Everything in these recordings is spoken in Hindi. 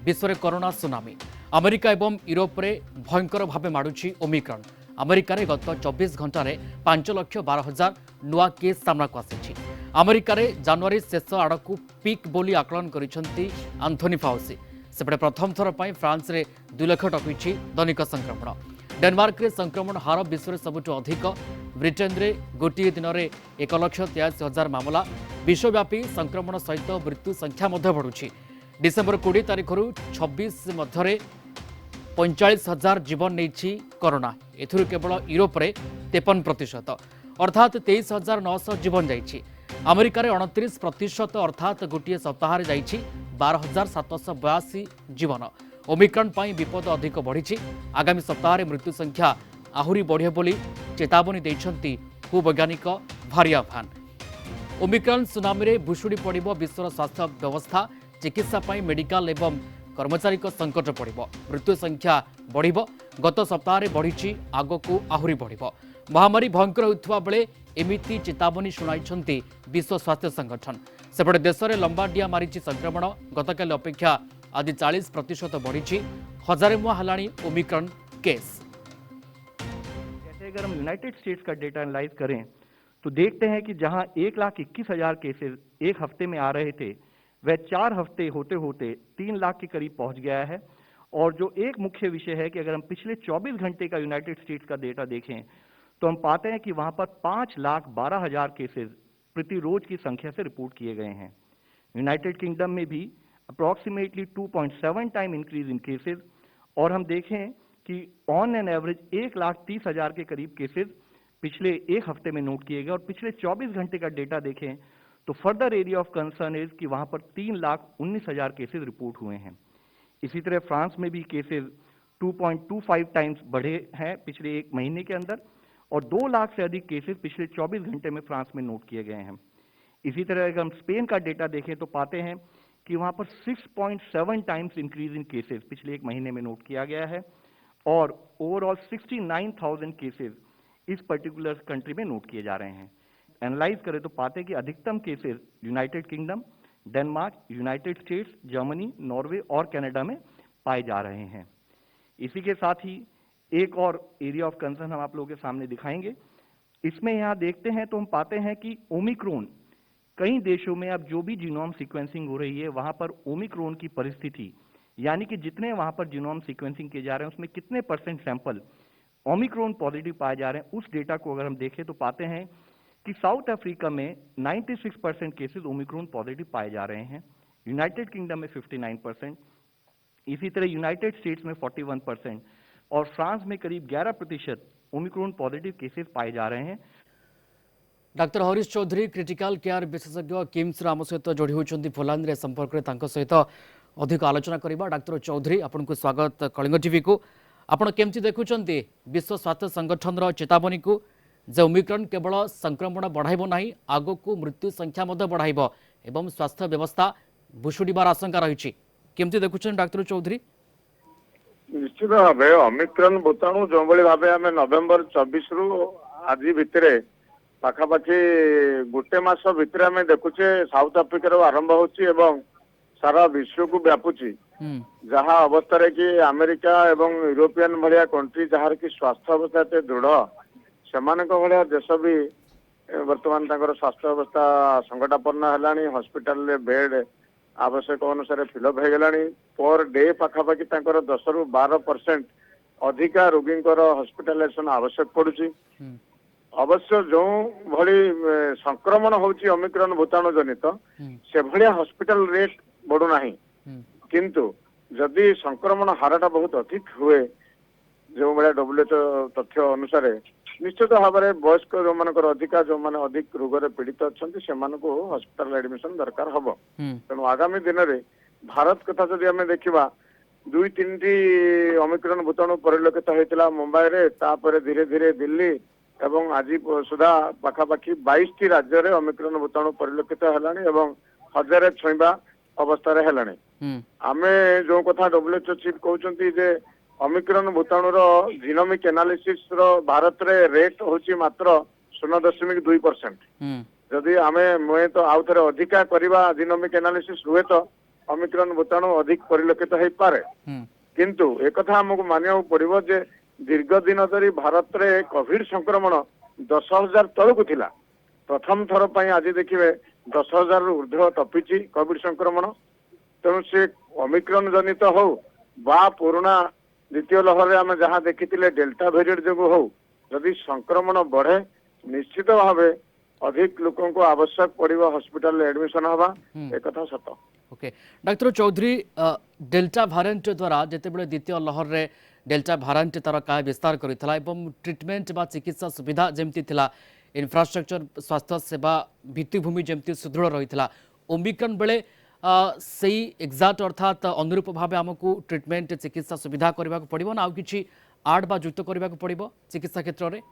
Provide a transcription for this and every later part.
विश्व में कोरोना सुनामी अमेरिका एवं यूरोप रे भयंकर भाव माड़ुछि ओमिक्रॉन। अमेरिका रे गत 24 घंटा 5,12,000 नुआ केस सामना को आसी। अमेरिका रे जनवरी शेष आड़क पिक बोली आकलन करिसेंती आंथोनी फाउसी। सेपटे प्रथम थर पर फ्रांस रे 2 लाख टपी दैनिक संक्रमण। डेनमार्क रे संक्रमण हार विश्व में सबुठ अधिक। ब्रिटेन रे गोटे दिन में 1,83,000 मामला। विश्वव्यापी संक्रमण सहित मृत्यु संख्या बढ़ुछि। डिसेम्बर 20 तारिख 26 मध्य 45,000 जीवन नहीं कोरोना। एथुरु केवल यूरोप रे 53% अर्थात 23,900 जीवन जाइछि। अमेरिका रे 29% अर्थात गोटे सप्ताह जाइछि 12,782 जीवन। ओमिक्रॉन पाई विपद अधिक बढ़ी। आगामी सप्ताह मृत्यु संख्या आहुरी बढ़े बोली चेतावनी देइछंती भूवैज्ञानिक भारिया भान। ओमिक्रॉन सुनामी रे भुशुड़ी पड़िबो विश्वर स्वास्थ्य व्यवस्था। चिकित्सा पाई मेडिकल एवं कर्मचारी संकट पड़िबो। मृत्यु संख्या बढ़िबो। गत सप्ताह बढ़ी आगकू आहुरी बढ़िबो। महामारी भयंकर होता बेले एमिति चेतावनी शुणाइछंती विश्व स्वास्थ्य संगठन। सेपटे देश में लंबाडिया मारिछि संक्रमण। गतकाल अपेक्षा आज 40% बढ़ी। हजारे मुआ हलाणी ओमिक्रॉन केस। जैसे अगर हम यूनाइटेड स्टेट्स का डेटा एनालाइज करें तो देखते हैं कि जहां 1,21,000 केसेस एक हफ्ते में आ रहे थे वह 4 हफ्ते होते होते 3 लाख के करीब पहुंच गया है। और जो एक मुख्य विषय है कि अगर हम पिछले 24 घंटे का यूनाइटेड स्टेट्स का डेटा देखें तो हम पाते हैं कि वहां पर 5,12,000 केसेस प्रति रोज की संख्या से रिपोर्ट किए गए हैं। यूनाइटेड किंगडम में भी approximately 2.7 time increase in cases. और हम देखें कि ऑन एन एवरेज 1,30,000 के करीब केसेस पिछले एक हफ्ते में नोट किए गए। और पिछले 24 घंटे का डेटा देखें तो further area of concern is कि वहां पर 3,19,000 केसेस रिपोर्ट हुए हैं। इसी तरह फ्रांस में भी केसेस 2.25 टाइम्स बढ़े हैं पिछले एक महीने के अंदर। और 2 लाख से अधिक केसेस पिछले 24 घंटे में फ्रांस में नोट किए गए हैं। इसी तरह अगर हम स्पेन का डेटा देखें तो पाते हैं कि वहां पर 6.7 टाइम्स इंक्रीज इन केसेस पिछले एक महीने में नोट किया गया है। और ओवरऑल 69,000 केसेस इस पर्टिकुलर कंट्री में नोट किए जा रहे हैं। एनालाइज करें तो पाते हैं कि अधिकतम cases United kingdom, Denmark, United states, Germany, Norway और कनाडा में पाए जा रहे हैं। इसी के साथ ही एक और एरिया ऑफ कंसर्न हम आप लोगों के सामने दिखाएंगे। इसमें यहां देखते हैं तो हम पाते हैं कि ओमिक्रॉन कई देशों में अब जो भी जीनोम सीक्वेंसिंग हो रही है वहां पर ओमिक्रॉन की परिस्थिति यानी कि जितने वहां पर जीनोम सीक्वेंसिंग किए जा रहे हैं उसमें कितने परसेंट सैंपल ओमिक्रॉन पॉजिटिव पाए जा रहे हैं, उस डेटा को अगर हम देखें तो पाते हैं कि साउथ अफ्रीका में 96% केसेस ओमिक्रॉन पॉजिटिव पाए जा रहे हैं। यूनाइटेड किंगडम में 59%, इसी तरह यूनाइटेड स्टेट्स में 41% और फ्रांस में करीब 11% ओमिक्रॉन पॉजिटिव केसेस पाए जा रहे हैं। Doctor Harish Chaudhary critical care विशेषज्ञ किम्स आम सहित जोड़ी होती पोलांड संपर्क में सहित अधिक आलोचना करवा। डाक्टर चौधरी आपको स्वागत कलिंग टीवी को। आपण केमती देखुं विश्व स्वास्थ्य संगठन चेतावनी को जे ओमिक्रॉन केवल संक्रमण बढ़ाइब नहीं आगक मृत्यु संख्या बढ़ाइब एवं स्वास्थ्य व्यवस्था भुशुड़ार आशंका रही। केमती देखुं डाक्टर चौधरी? निश्चित भाव ओमिक्रॉन भूताणु जो भाव आम नवेम्बर 24 रु आज भितर पाखापाखि गोटे मास भितर आम देखुचे साउथ आफ्रिकार आरंभ हो सारा विश्व को व्यापुची। जहाँ अवस्था कि अमेरिका एवं यूरोपियन भाया कंट्री जहाँ की स्वास्थ्य अवस्था एत दृढ़ से भाया देश भी वर्तमान स्वास्थ्य अवस्था संकटापन्न है। हॉस्पिटल बेड आवश्यक अनुसार फिलअप हो गला। पर डे पाखापाखि 10 रु 12% अधिका रोगी हॉस्पिटलाइजेशन आवश्यक पड़ुची। अवश्य जो भली संक्रमण होची ओमिक्रॉन भूताणु जनित से भलिया हॉस्पिटल रेट बढ़ुना किंतु जदि संक्रमण हारटा बहुत अधिक हुए जो भाया WHO तथ्य अनुसार निश्चित भाव में वयस्क जो मानकर अधिका जो माने अधिक रोग पीड़ित अच्छा से हॉस्पिटल एडमिशन दरकार हम। तेणु आगामी दिन में भारत कथा जदि आम देखा 2-3 ओमिक्रॉन भूताणु परिलक्षित होता मुंबई रे, तापर धीरे धीरे दिल्ली एवं आज सुधा पाखापाखि 22 राज्य में ओमिक्रॉन भूताणु परिलक्षित है 1000 छुईबा अवस्था है। आम जो कथा WHO चीफ कहते जे ओमिक्रॉन भूताणुर जीनोमिक एनालिसिस भारत रे रेट होची मात्र 0.2%। जदि आम मुहे तो आउ थे अधिका करवा जीनोमिक एनालिसिस हुए तो ओमिक्रॉन भूताणु अधिक परिलक्षित हो पारे किंतु एक कथा हमको मानिया पड़ो जे दीर्घ दिन धरी भारत रे कोविड संक्रमण 10,000 तलक थिला प्रथम थर पर आज देखिए 10,000 ऊर्ध्व टपिची कोविड संक्रमण तेणु से ओमिक्रॉन जनित हो बा पुराना द्वितीय लहर आम जहाँ देखी डेल्टा वेरिएंट जो हो जदि संक्रमण बढ़े निश्चित भाव अधिक लोकों को आवश्यक पड़ो हॉस्पिटल एडमिशन हवा एक कथा सत। Okay doctor Chaudhary delta variant द्वारा जितेबाला द्वितीय लहर रे डेल्टा भारिएंट तार काय विस्तार करथिला एवं ट्रीटमेंट बा चिकित्सा सुविधा जेमती थिला इंफ्रास्ट्रक्चर स्वास्थ्य सेवा भित्तिभूमि जेमती सुदृढ़ रही ओमिक्रॉन बेले से एक्जाक्ट अर्थात अनुरूप भाव आमको ट्रीटमेंट चिकित्सा सुविधा करने को पड़ो ना कि आड बा युक्त करने को पड़ो चिकित्सा क्षेत्र में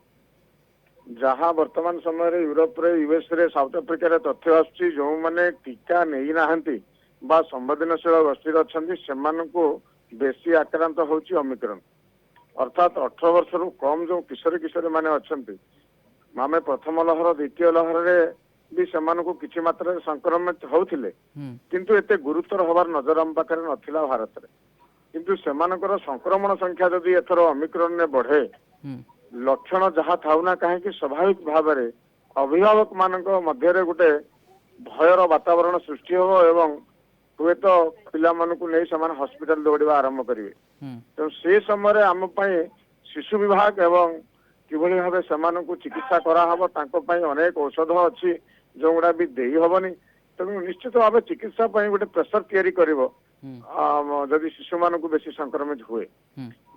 जहाँ वर्तमान समय यूरोप रे यूएस रे साउथ अफ्रिका रे तथ्य आसुची जो माने टीका नहीं नाहंती बा संवेदनशील गोष्ठी अच्छा से बेसी आक्रांत होची ओमिक्रॉन अर्थात 18 वर्ष रु कम जो किशोरी किशोरी माने अच्छंती आमे प्रथम लहर द्वितीय लहर रे भी सेमान को किछि मात्रा रे संक्रमित होउथिले किंतु एते गुरुतर होबार नजर हम पाखरे नथिला भारत रे किंतु सेमानकर संक्रमण संख्या जदि एथर ओमिक्रॉन ने बढ़े लक्षण जहाँ थाउना कहीं स्वाभाविक भाव में अभिभावक मान मध्य गोटे भयर वातावरण सृष्टि हो एवं हुए तो पिला मानकु नहीं समान हॉस्पिटल दौड़वा आरंभ करेंगे तो से समय आम शिशु विभाग एवं किभली भाव से चिकित्सा कराहब अनेक औषध अच्छी जो गुड़ा भी दे हेनी तेणु निश्चित भाव चिकित्सा गोटे प्रेसर तैयारी करिवो जदि शिशु मान बेसी संक्रमित हुए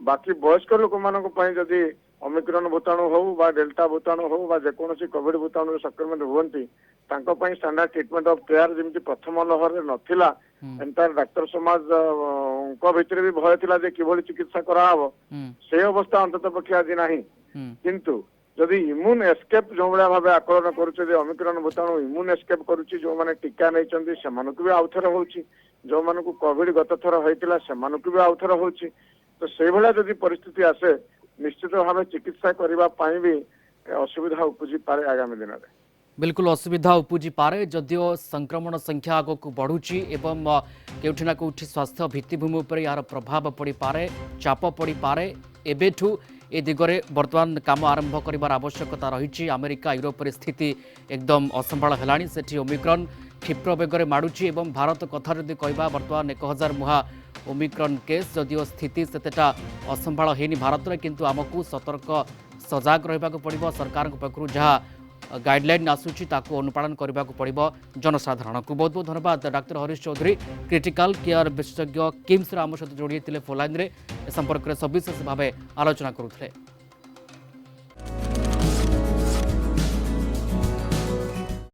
बाकी वयस्क लोक मान जदि ओमिक्रॉन भूताणु हो बा डेल्टा भूताणु हो बा जेकोसी कोविड भूताणु संक्रमित हुए स्टैंडर्ड ट्रीटमेंट ऑफ केयर जमी प्रथम लहर में नथिला एंटायर डाक्तर समाज भितर भी भय थिला जे किभली चिकित्सा कराहब से अवस्था अंतत पक्षे आज नाही किंतु जदि इम्यून एस्केप जो भाया भाव आकलन करुचे ओमिक्रॉन भूताणु इम्यून एस्केप करुच्ची जो मैंने टीका नहीं से भी आउथर होची जो मान को कोविड गत थर होता से भी आउथर होची तो से भाया जदि परिस्थिति आसे निश्चित भाव चिकित्सा करने भी असुविधा उपजी पारे आगामी दिन में बिल्कुल असुविधा उपजी पारे जदियो संक्रमण संख्या आग को बढ़ुची एवं केउठी ना केउठी स्वास्थ्य भित्तिभूमि उपर यार प्रभाव पड़ी पारे चाप पड़ी पारे एबेठू ए दिगरे वर्तमान काम आरंभ करिवार आवश्यकता रही अमेरिका यूरोप स्थिति एकदम असंभाल हेलानी सेठी ओमिक्रॉन क्षिप्र बेगर माड़ुची एवं भारत कथा जदि कहबा वर्तमान 1000 मुहा ओमिक्रॉन केस जदियो स्थिति सेतेटा असंभाल हेनी भारत में किंतु आमको सतर्क सजाग रहा पड़ो सरकार पक्षर जहाँ गाइडलाइन आसूची ताकू अनुपालन करने को पड़ो जनसाधारण को बहुत बहुत धन्यवाद doctor Harish Chaudhary critical care विशेषज्ञ किम्स आम सहित जोड़ी फोन लाइन में संपर्क में सविशेष भाव आलोचना करुले।